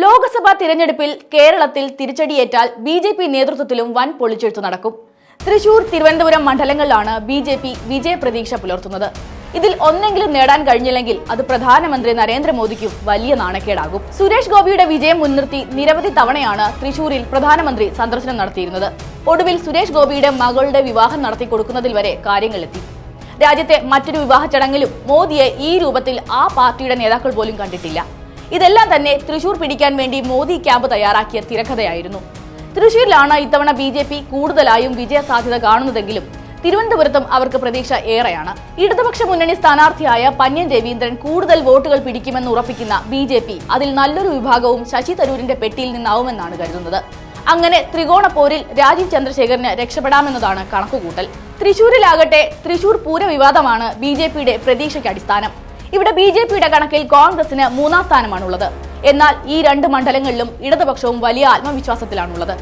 ലോക്സഭാ തിരഞ്ഞെടുപ്പിൽ കേരളത്തിൽ തിരിച്ചടിയേറ്റാൽ ബി.ജെ.പി. നേതൃത്വത്തിലും വൻ പൊളിച്ചെഴുത്ത് നടക്കും. തൃശൂർ, തിരുവനന്തപുരം മണ്ഡലങ്ങളിലാണ് ബി.ജെ.പി. വിജയപ്രതീക്ഷ പുലർത്തുന്നത്. ഇതിൽ ഒന്നെങ്കിലും നേടാൻ കഴിഞ്ഞില്ലെങ്കിൽ അത് പ്രധാനമന്ത്രി നരേന്ദ്രമോദിക്കും വലിയ നാണക്കേടാകും. സുരേഷ് ഗോപിയുടെ വിജയം മുൻനിർത്തി നിരവധി തവണയാണ് തൃശൂരിൽ പ്രധാനമന്ത്രി സന്ദർശനം നടത്തിയിരുന്നത്. ഒടുവിൽ സുരേഷ് ഗോപിയുടെ മകളുടെ വിവാഹം നടത്തിക്കൊടുക്കുന്നതിൽ വരെ കാര്യങ്ങളെത്തി. രാജ്യത്തെ മറ്റൊരു വിവാഹ ചടങ്ങിലും മോദിയെ ഈ രൂപത്തിൽ ആ പാർട്ടിയുടെ നേതാക്കൾ പോലും കണ്ടിട്ടില്ല. ഇതെല്ലാം തന്നെ തൃശൂർ പിടിക്കാൻ വേണ്ടി മോദി ക്യാമ്പ് തയ്യാറാക്കിയ തിരക്കഥയായിരുന്നു. തൃശൂരിലാണ് ഇത്തവണ ബി.ജെ.പി. കൂടുതലായും വിജയ സാധ്യത കാണുന്നതെങ്കിലും തിരുവനന്തപുരത്തും അവർക്ക് പ്രതീക്ഷ ഏറെയാണ്. ഇടതുപക്ഷ മുന്നണി സ്ഥാനാർത്ഥിയായ പന്ന്യൻ രവീന്ദ്രൻ കൂടുതൽ വോട്ടുകൾ പിടിക്കുമെന്ന് ഉറപ്പിക്കുന്ന ബി.ജെ.പി. അതിൽ നല്ലൊരു വിഭാഗവും ശശി തരൂരിന്റെ പെട്ടിയിൽ നിന്നാവുമെന്നാണ് കരുതുന്നത്. അങ്ങനെ ത്രികോണ പോരിൽ രാജീവ് ചന്ദ്രശേഖരന് രക്ഷപ്പെടാമെന്നതാണ് കണക്കുകൂട്ടൽ. തൃശൂരിലാകട്ടെ തൃശൂർ പൂര വിവാദമാണ് ബി.ജെ.പിയുടെ പ്രതീക്ഷയ്ക്ക് അടിസ്ഥാനം. ഇവിടെ ബി.ജെ.പിയുടെ കണക്കിൽ കോൺഗ്രസിന് 3-ാം സ്ഥാനമാണുള്ളത്. എന്നാൽ ഈ രണ്ട് മണ്ഡലങ്ങളിലും ഇടതുപക്ഷവും വലിയ ആത്മവിശ്വാസത്തിലാണുള്ളത്.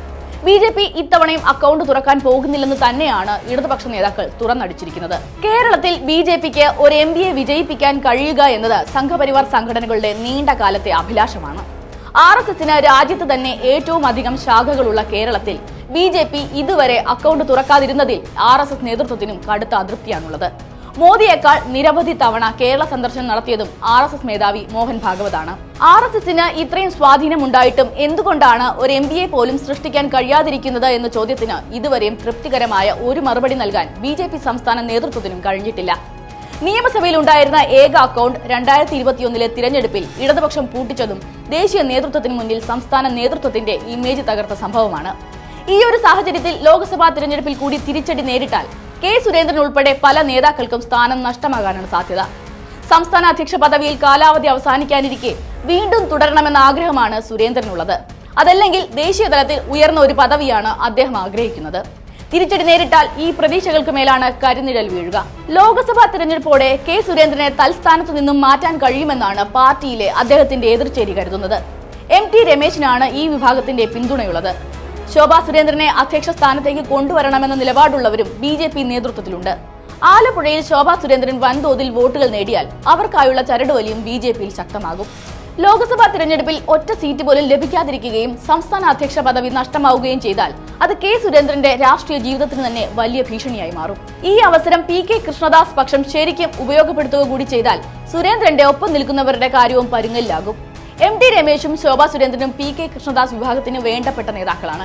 ബി.ജെ.പി. ഇത്തവണയും അക്കൗണ്ട് തുറക്കാൻ പോകുന്നില്ലെന്ന് തന്നെയാണ് ഇടതുപക്ഷ നേതാക്കൾ തുറന്നടിച്ചിരിക്കുന്നത്. കേരളത്തിൽ ബി.ജെ.പിക്ക് ഒരു എം.പിയെ വിജയിപ്പിക്കാൻ കഴിയുക എന്നത് സംഘപരിവാർ സംഘടനകളുടെ നീണ്ട കാലത്തെ അഭിലാഷമാണ്. ആർ.എസ്.എസിന് രാജ്യത്ത് തന്നെ ഏറ്റവും അധികം ശാഖകളുള്ള കേരളത്തിൽ ബി.ജെ.പി. ഇതുവരെ അക്കൗണ്ട് തുറക്കാതിരുന്നതിൽ ആർ.എസ്.എസ്. നേതൃത്വത്തിനും കടുത്ത അതൃപ്തിയാണുള്ളത്. മോദിയേക്കാൾ നിരവധി തവണ കേരള സന്ദർശനം നടത്തിയതും ആർ.എസ്.എസ്. മേധാവി മോഹൻ ഭാഗവതാണ്. ആർ.എസ്.എസിന് ഇത്രയും സ്വാധീനമുണ്ടായിട്ടും എന്തുകൊണ്ടാണ് ഒരു എം.പിയെ പോലും സൃഷ്ടിക്കാൻ കഴിയാതിരിക്കുന്നത് എന്ന ചോദ്യത്തിന് ഇതുവരെയും തൃപ്തികരമായ ഒരു മറുപടി നൽകാൻ ബി.ജെ.പി. സംസ്ഥാന നേതൃത്വത്തിനും കഴിഞ്ഞിട്ടില്ല. നിയമസഭയിൽ ഉണ്ടായിരുന്ന ഏക അക്കൗണ്ട് 2021 തിരഞ്ഞെടുപ്പിൽ ഇടതുപക്ഷം പൂട്ടിച്ചതും ദേശീയ നേതൃത്വത്തിന് മുന്നിൽ സംസ്ഥാന നേതൃത്വത്തിന്റെ ഇമേജ് തകർത്ത സംഭവമാണ്. ഈ ഒരു സാഹചര്യത്തിൽ ലോക്സഭാ തിരഞ്ഞെടുപ്പിൽ കൂടി തിരിച്ചടി നേരിട്ടാൽ കെ സുരേന്ദ്രൻ ഉൾപ്പെടെ പല നേതാക്കൾക്കും സ്ഥാനം നഷ്ടമാകാനാണ് സാധ്യത. സംസ്ഥാന അധ്യക്ഷ പദവിയിൽ കാലാവധി അവസാനിക്കാനിരിക്കെ വീണ്ടും തുടരണമെന്ന ആഗ്രഹമാണ് സുരേന്ദ്രനുള്ളത്. അതല്ലെങ്കിൽ ദേശീയ തലത്തിൽ ഉയർന്ന ഒരു പദവിയാണ് അദ്ദേഹം ആഗ്രഹിക്കുന്നത്. തിരിച്ചടി നേരിട്ടാൽ ഈ പ്രതീക്ഷകൾക്ക് മേലാണ് കരിനിഴൽ വീഴുക. ലോക്സഭാ തിരഞ്ഞെടുപ്പോടെ കെ സുരേന്ദ്രനെ തൽസ്ഥാനത്തു നിന്നും മാറ്റാൻ കഴിയുമെന്നാണ് പാർട്ടിയിലെ അദ്ദേഹത്തിന്റെ എതിർചേരി കരുതുന്നത്. എം.ടി. രമേശിനാണ് ഈ വിഭാഗത്തിന്റെ പിന്തുണയുള്ളത്. ശോഭാ സുരേന്ദ്രനെ അധ്യക്ഷ സ്ഥാനത്തേക്ക് കൊണ്ടുവരണമെന്ന നിലപാടുള്ളവരും ബി.ജെ.പി. നേതൃത്വത്തിലുണ്ട്. ആലപ്പുഴയിൽ ശോഭാ സുരേന്ദ്രൻ വൻതോതിൽ വോട്ടുകൾ നേടിയാൽ അവർക്കായുള്ള ചരടുവലിയും ബി.ജെ.പിയിൽ ശക്തമാകും. ലോക്സഭാ തിരഞ്ഞെടുപ്പിൽ ഒറ്റ സീറ്റ് പോലും ലഭിക്കാതിരിക്കുകയും സംസ്ഥാന അധ്യക്ഷ പദവി നഷ്ടമാവുകയും ചെയ്താൽ അത് കെ സുരേന്ദ്രന്റെ രാഷ്ട്രീയ ജീവിതത്തിന് തന്നെ വലിയ ഭീഷണിയായി മാറും. ഈ അവസരം പി.കെ. കൃഷ്ണദാസ് പക്ഷം ശരിക്കും ഉപയോഗപ്പെടുത്തുക കൂടി ചെയ്താൽ സുരേന്ദ്രന്റെ ഒപ്പം നിൽക്കുന്നവരുടെ കാര്യവും പരുങ്ങലിലാകും. എം.ടി. രമേശും ശോഭാ സുരേന്ദ്രനും പി.കെ. കൃഷ്ണദാസ് വിഭാഗത്തിന് വേണ്ടപ്പെട്ട നേതാക്കളാണ്.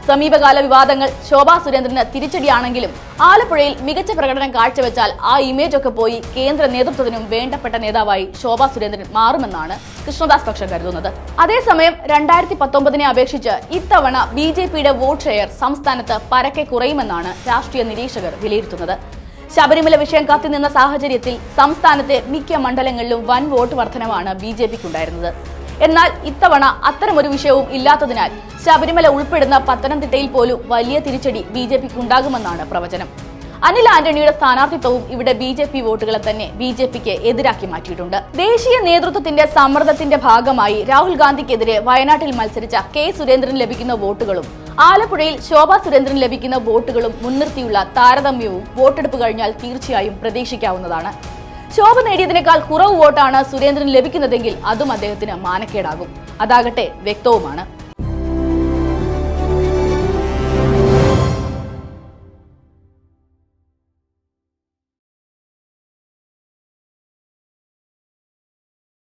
സമീപകാല വിവാദങ്ങൾ ശോഭാ സുരേന്ദ്രന് തിരിച്ചടിയാണെങ്കിലും ആലപ്പുഴയിൽ മികച്ച പ്രകടനം കാഴ്ചവെച്ചാൽ ആ ഇമേജ് ഒക്കെ പോയി കേന്ദ്ര നേതൃത്വത്തിനും വേണ്ടപ്പെട്ട നേതാവായി ശോഭാ സുരേന്ദ്രൻ മാറുമെന്നാണ് കൃഷ്ണദാസ് പക്ഷം കരുതുന്നത്. അതേസമയം 2019 അപേക്ഷിച്ച് ഇത്തവണ ബി.ജെ.പിയുടെ വോട്ട് ഷെയർ സംസ്ഥാനത്ത് പരക്കെ കുറയുമെന്നാണ് രാഷ്ട്രീയ നിരീക്ഷകർ വിലയിരുത്തുന്നത്. ശബരിമല വിഷയം കത്തിനിന്ന സാഹചര്യത്തിൽ സംസ്ഥാനത്തെ മിക്ക മണ്ഡലങ്ങളിലും വൻ വോട്ട് വർധനവാണ് ബി.ജെ.പിക്കുണ്ടായിരുന്നത്. എന്നാൽ ഇത്തവണ അത്തരമൊരു വിഷയവും ഇല്ലാത്തതിനാൽ ശബരിമല ഉൾപ്പെടുന്ന പത്തനംതിട്ടയിൽ പോലും വലിയ തിരിച്ചടി ബി.ജെ.പിക്ക് ഉണ്ടാകുമെന്നാണ് പ്രവചനം. അനിൽ ആന്റണിയുടെ സ്ഥാനാർത്ഥിത്വവും ഇവിടെ ബി.ജെ.പി. വോട്ടുകളെ തന്നെ ബി.ജെ.പിക്ക് എതിരാക്കി മാറ്റിയിട്ടുണ്ട്. ദേശീയ നേതൃത്വത്തിന്റെ സമ്മർദ്ദത്തിന്റെ ഭാഗമായി രാഹുൽ ഗാന്ധിക്കെതിരെ വയനാട്ടിൽ മത്സരിച്ച കെ സുരേന്ദ്രൻ ലഭിക്കുന്ന വോട്ടുകളും ആലപ്പുഴയിൽ ശോഭാ സുരേന്ദ്രൻ ലഭിക്കുന്ന വോട്ടുകളും മുൻനിർത്തിയുള്ള താരതമ്യവും വോട്ടെടുപ്പ് കഴിഞ്ഞാൽ തീർച്ചയായും പ്രതീക്ഷിക്കാവുന്നതാണ്. ശോഭ നേടിയതിനേക്കാൾ കുറവ് വോട്ടാണ് സുരേന്ദ്രൻ ലഭിക്കുന്നതെങ്കിൽ അതും അദ്ദേഹത്തിന് മാനക്കേടാകും. അതാകട്ടെ വ്യക്തവുമാണ്.